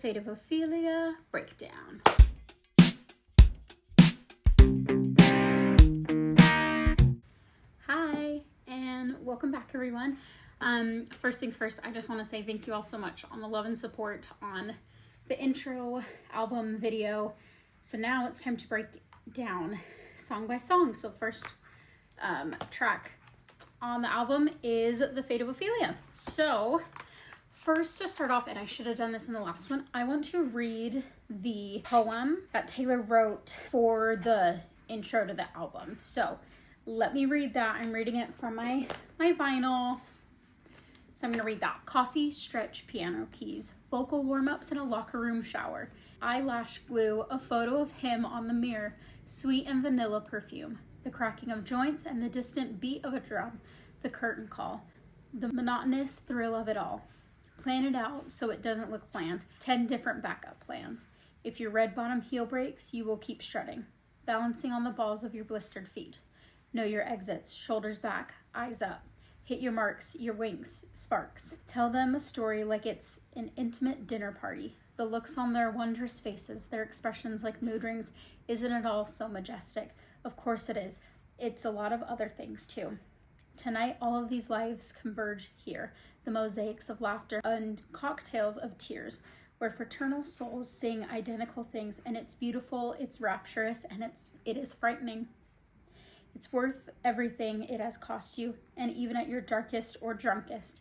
Fate of Ophelia breakdown. Hi, and welcome back, everyone. First things first, I just want to say thank you all so much on the love and support on the intro album video. So now it's time to break down song by song. So first track on the album is The Fate of Ophelia. So first, to start off, and I should have done this in the last one, I want to read the poem that Taylor wrote for the intro to the album. So let me read that. I'm reading it from my vinyl. So I'm going to read that. Coffee, stretch, piano keys, vocal warm-ups in a locker room shower, eyelash glue, a photo of him on the mirror, sweet and vanilla perfume, the cracking of joints and the distant beat of a drum, the curtain call, the monotonous thrill of it all. Plan it out so it doesn't look planned. 10 different backup plans. If your red bottom heel breaks, you will keep strutting, balancing on the balls of your blistered feet. Know your exits, shoulders back, eyes up. Hit your marks, your winks, sparks. Tell them a story like it's an intimate dinner party. The looks on their wondrous faces, their expressions like mood rings. Isn't it all so majestic? Of course it is. It's a lot of other things too. Tonight, all of these lives converge here. The mosaics of laughter and cocktails of tears, where fraternal souls sing identical things, and it's beautiful, it's rapturous, and it is frightening. It's worth everything it has cost you, and even at your darkest or drunkest,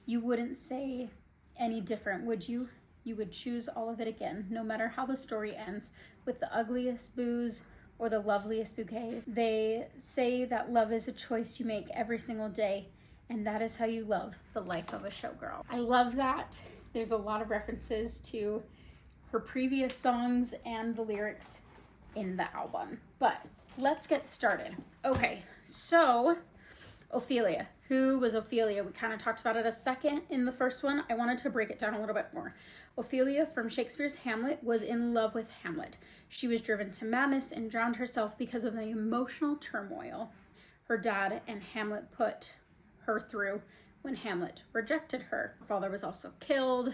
you wouldn't say any different, would you? You would choose all of it again, no matter how the story ends, with the ugliest booze or the loveliest bouquets. They say that love is a choice you make every single day, and that is how you love the life of a showgirl. I love that. There's a lot of references to her previous songs and the lyrics in the album. But let's get started. Okay, so Ophelia. Who was Ophelia? We kind of talked about it a second in the first one. I wanted to break it down a little bit more. Ophelia from Shakespeare's Hamlet was in love with Hamlet. She was driven to madness and drowned herself because of the emotional turmoil her dad and Hamlet put her through when Hamlet rejected her. Her father was also killed.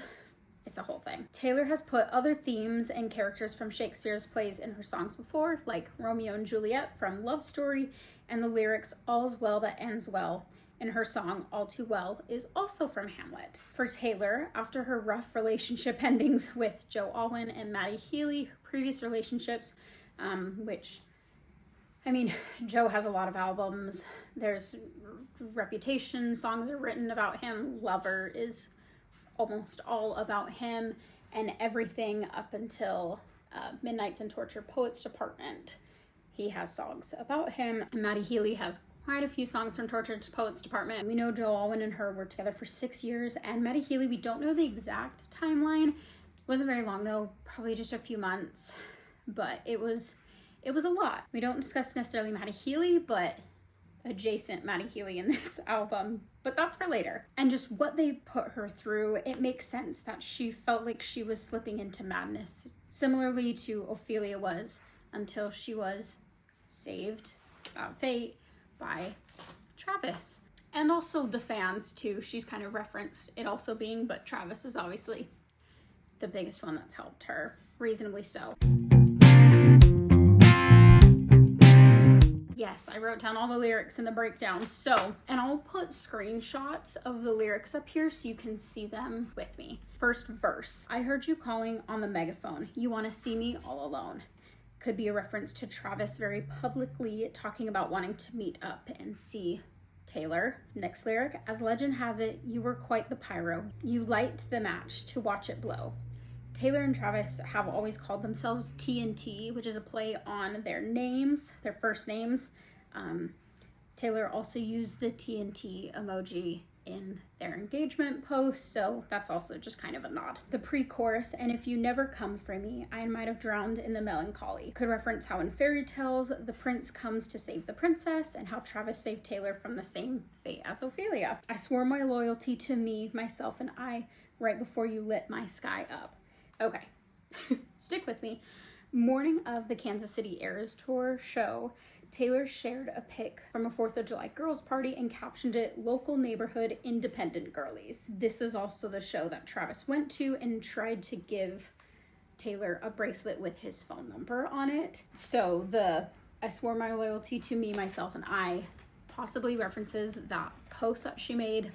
It's a whole thing. Taylor has put other themes and characters from Shakespeare's plays in her songs before, like Romeo and Juliet from Love Story, and the lyrics All's Well That Ends Well in her song All Too Well is also from Hamlet. For Taylor, after her rough relationship endings with Joe Alwyn and Maddie Healy, her previous relationships, which, I mean, Joe has a lot of albums. There's Reputation, songs are written about him. Lover is almost all about him, and everything up until Midnights and Torture Poets Department, he has songs about him. And Maddie Healy has quite a few songs from Torture Poets Department. We know Joe Alwyn and her were together for 6 years, and Maddie Healy, we don't know the exact timeline. It wasn't very long though, probably just a few months, but it was a lot. We don't discuss necessarily Maddie Healy, but adjacent Maddie Healy in this album, but that's for later. And just what they put her through, it makes sense that she felt like she was slipping into madness, similarly to Ophelia was, until she was saved without fate by Travis. And also the fans too, she's kind of referenced it also being, but Travis is obviously the biggest one that's helped her, reasonably so. Yes, I wrote down all the lyrics in the breakdown. So, and I'll put screenshots of the lyrics up here so you can see them with me. First verse. I heard you calling on the megaphone. You want to see me all alone. Could be a reference to Travis very publicly talking about wanting to meet up and see Taylor. Next lyric. As legend has it, you were quite the pyro. You light the match to watch it blow. Taylor and Travis have always called themselves TNT, which is a play on their names, their first names. Taylor also used the TNT emoji in their engagement post, so that's also just kind of a nod. The pre-chorus, and if you never come for me, I might have drowned in the melancholy, could reference how in fairy tales, the prince comes to save the princess, and how Travis saved Taylor from the same fate as Ophelia. I swore my loyalty to me, myself, and I, right before you lit my sky up. Okay, stick with me. Morning of the Kansas City Eras Tour show, Taylor shared a pic from a 4th of July girls party and captioned it, "Local neighborhood independent girlies." This is also the show that Travis went to and tried to give Taylor a bracelet with his phone number on it. So the "I swore my loyalty to me, myself, and I" possibly references that post that she made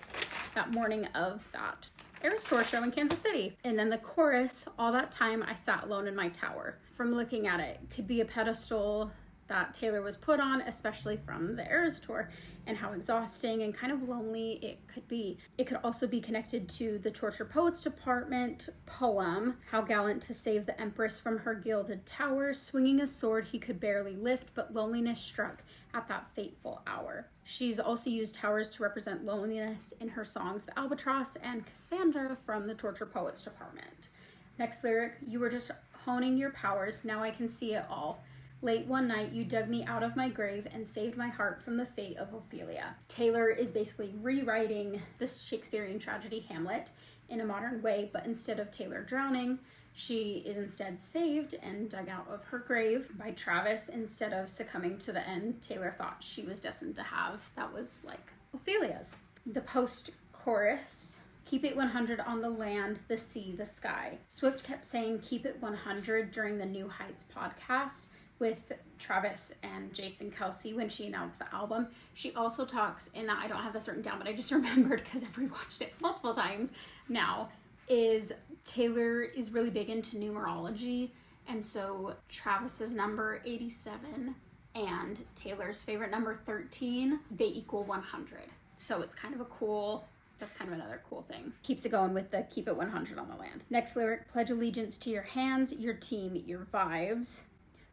that morning of that Eras Tour show in Kansas City. And then the chorus, "All that time I sat alone in my tower." From looking at it, could be a pedestal that Taylor was put on, especially from the Eras Tour, and how exhausting and kind of lonely it could be. It could also be connected to the Torture Poets Department poem, "How gallant to save the Empress from her gilded tower, swinging a sword he could barely lift, but loneliness struck at that fateful hour." She's also used towers to represent loneliness in her songs The Albatross and Cassandra from the Torture Poets Department. Next lyric, "You were just honing your powers, now I can see it all. Late one night, you dug me out of my grave and saved my heart from the fate of Ophelia." Taylor is basically rewriting this Shakespearean tragedy Hamlet in a modern way, but instead of Taylor drowning, she is instead saved and dug out of her grave by Travis instead of succumbing to the end Taylor thought she was destined to have. That was like Ophelia's. The post-chorus, "Keep it 100 on the land, the sea, the sky." Swift kept saying "keep it 100" during the New Heights podcast with Travis and Jason Kelsey when she announced the album. She also talks in that, I don't have this written down, but I just remembered because I've rewatched it multiple times now, is Taylor is really big into numerology, and so Travis's number 87 and Taylor's favorite number 13, they equal 100. So it's kind of a cool, that's kind of another cool thing. Keeps it going with the "keep it 100 on the land." Next lyric, "Pledge allegiance to your hands, your team, your vibes."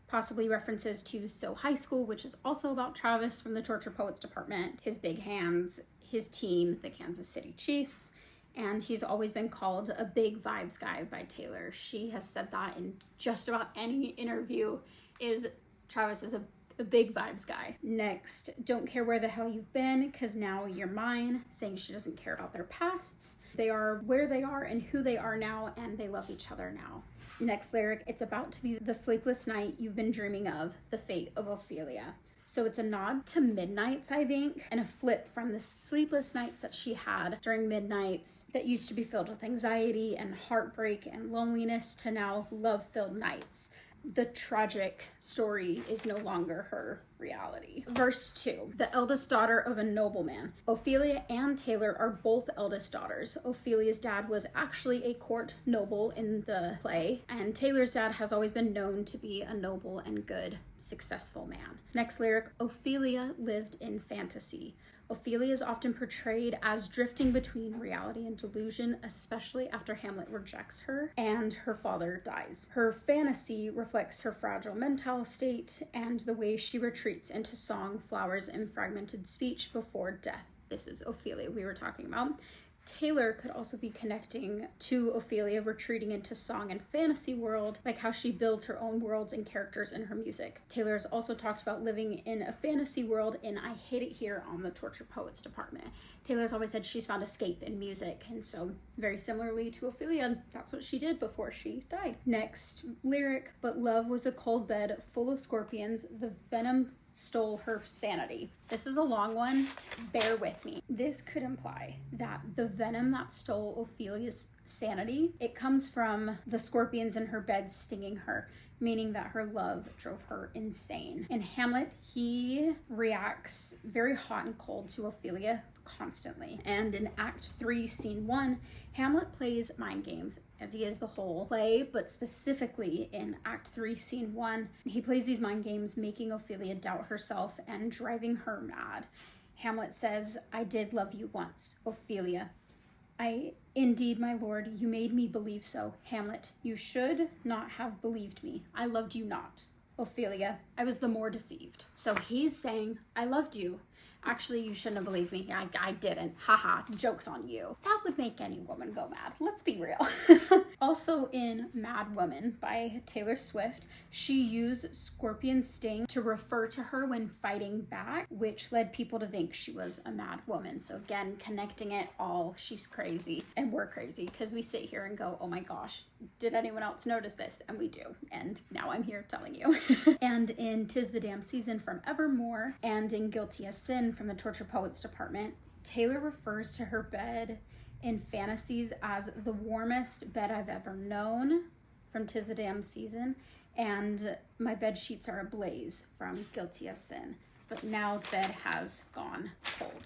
Possibly references to So High School, which is also about Travis from the Torture Poets Department, his big hands, his team, the Kansas City Chiefs, and he's always been called a big vibes guy by Taylor. She has said that in just about any interview, is Travis is a big vibes guy. Next, "Don't care where the hell you've been, cause now you're mine," saying she doesn't care about their pasts. They are where they are and who they are now, and they love each other now. Next lyric, "It's about to be the sleepless night you've been dreaming of, the fate of Ophelia." So it's a nod to Midnights, I think, and a flip from the sleepless nights that she had during Midnights that used to be filled with anxiety and heartbreak and loneliness to now love-filled nights. The tragic story is no longer her reality. Verse 2, "The eldest daughter of a nobleman." Ophelia and Taylor are both eldest daughters. Ophelia's dad was actually a court noble in the play, and Taylor's dad has always been known to be a noble and good, successful man. Next lyric, "Ophelia lived in fantasy." Ophelia is often portrayed as drifting between reality and delusion, especially after Hamlet rejects her and her father dies. Her fantasy reflects her fragile mental state and the way she retreats into song, flowers, and fragmented speech before death. This is Ophelia we were talking about. Taylor could also be connecting to Ophelia retreating into song and fantasy world, like how she builds her own worlds and characters in her music. Taylor has also talked about living in a fantasy world in I Hate It Here on the Torture Poets Department. Taylor's always said she's found escape in music, and so very similarly to Ophelia, that's what she did before she died. Next lyric, "But love was a cold bed full of scorpions, the venom stole her sanity." This is a long one, bear with me. This could imply that the venom that stole Ophelia's sanity, it comes from the scorpions in her bed stinging her, meaning that her love drove her insane. In Hamlet, he reacts very hot and cold to Ophelia constantly. And in Act 3, Scene 1, Hamlet plays mind games, as he is the whole play, but specifically in Act 3, Scene 1, he plays these mind games, making Ophelia doubt herself and driving her mad. Hamlet says, "I did love you once, Ophelia. Indeed, my lord, you made me believe so. Hamlet, you should not have believed me. I loved you not. Ophelia, I was the more deceived." So he's saying, I loved you. Actually, you shouldn't have believed me. I didn't. Haha, joke's on you. That would make any woman go mad. Let's be real. Also in Mad Woman by Taylor Swift, she used scorpion's sting to refer to her when fighting back, which led people to think she was a mad woman. So again, connecting it all, she's crazy. And we're crazy because we sit here and go, oh my gosh, did anyone else notice this? And we do. And now I'm here telling you. And in 'Tis the Damn Season from Evermore and in Guilty as Sin from the Torture Poets Department, Taylor refers to her bed in fantasies as the warmest bed I've ever known, from 'Tis the Damn Season, and My Bed Sheets Are Ablaze from Guilty as Sin. But now the bed has gone cold.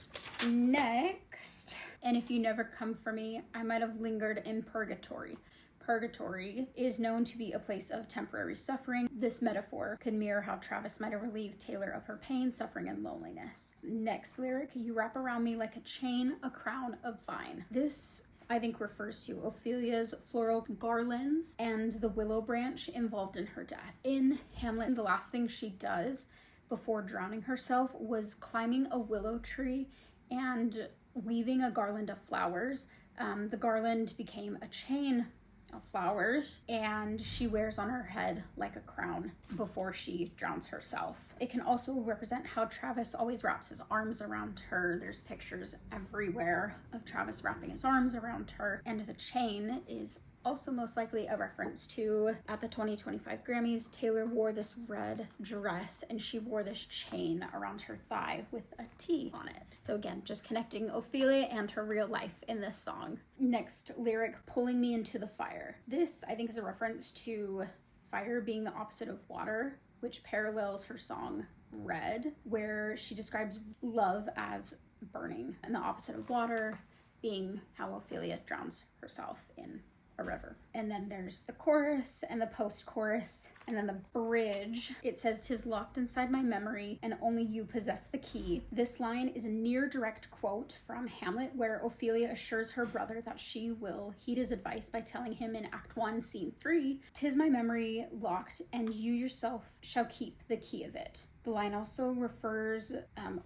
Next, And If You Never Come For Me, I Might Have Lingered in Purgatory. Purgatory is known to be a place of temporary suffering. This metaphor could mirror how Travis might have relieved Taylor of her pain, suffering, and loneliness. Next lyric, You Wrap Around Me Like a Chain, a Crown of Vine. This, I think, refers to Ophelia's floral garlands and the willow branch involved in her death. In Hamlet, the last thing she does before drowning herself was climbing a willow tree and weaving a garland of flowers. The garland became a chain of flowers, and she wears on her head like a crown before she drowns herself. It can also represent how Travis always wraps his arms around her. There's pictures everywhere of Travis wrapping his arms around her, and the chain is also most likely a reference to, at the 2025 Grammys, Taylor wore this red dress and she wore this chain around her thigh with a T on it. So again, just connecting Ophelia and her real life in this song. Next lyric, Pulling Me Into the Fire. This, I think, is a reference to fire being the opposite of water, which parallels her song Red, where she describes love as burning, and the opposite of water being how Ophelia drowns herself in a river. And then there's the chorus and the post-chorus, and then the bridge. It says, "'Tis locked inside my memory, and only you possess the key." This line is a near direct quote from Hamlet, where Ophelia assures her brother that she will heed his advice by telling him in Act 1, Scene 3, "'Tis my memory locked, and you yourself shall keep the key of it." The line also refers,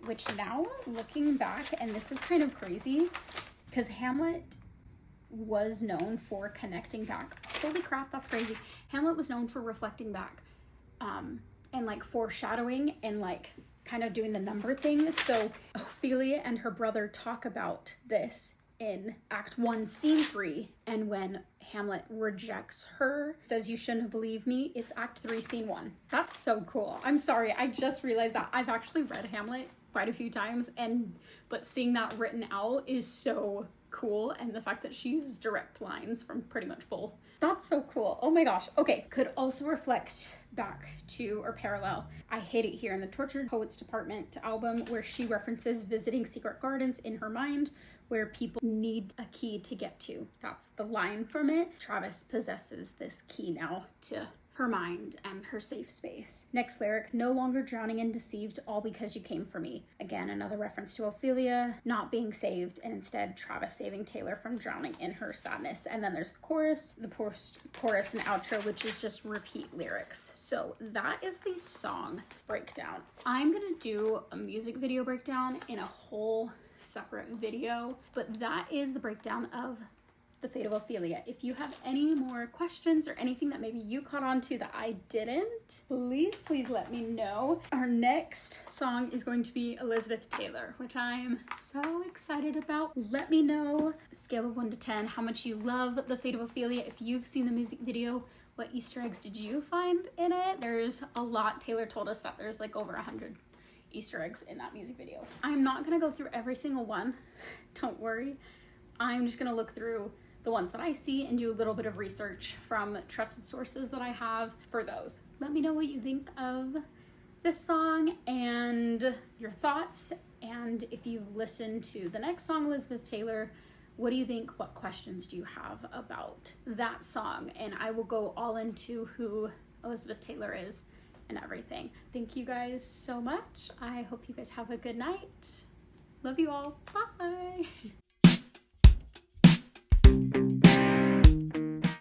which now looking back, and this is kind of crazy, because Hamlet was known for connecting back. Holy crap, that's crazy. Hamlet was known for reflecting back and like foreshadowing and like kind of doing the number thing. So Ophelia and her brother talk about this in Act 1, Scene 3, and when Hamlet rejects her, says, "You shouldn't have believed me," it's Act 3, Scene 1. That's so cool. I'm sorry, I just realized that. I've actually read Hamlet quite a few times, but seeing that written out is so cool, and the fact that she uses direct lines from pretty much both. That's so cool. Oh my gosh. Okay, could also reflect back to, or parallel, I Hate It Here in the Tortured Poets Department album, where she references visiting secret gardens in her mind where people need a key to get to. That's the line from it. Travis possesses this key now to her mind and her safe space. Next lyric, "No longer drowning and deceived, all because you came for me." Again, another reference to Ophelia not being saved, and instead Travis saving Taylor from drowning in her sadness. And then there's the chorus, the post-chorus and outro, which is just repeat lyrics. So that is the song breakdown. I'm gonna do a music video breakdown in a whole separate video, but that is the breakdown of The Fate of Ophelia. If you have any more questions or anything that maybe you caught on to that I didn't, please let me know. Our next song is going to be Elizabeth Taylor, which I'm so excited about. Let me know, scale of 1 to 10, how much you love The Fate of Ophelia. If you've seen the music video, what Easter eggs did you find in it? There's a lot. Taylor told us that there's like over 100 Easter eggs in that music video. I'm not gonna go through every single one, don't worry. I'm just gonna look through the ones that I see and do a little bit of research from trusted sources that I have for those. Let me know what you think of this song and your thoughts, and if you've listened to the next song, Elizabeth Taylor, what do you think? What questions do you have about that song? And I will go all into who Elizabeth Taylor is and everything. Thank you guys so much. I hope you guys have a good night. Love you all. Bye.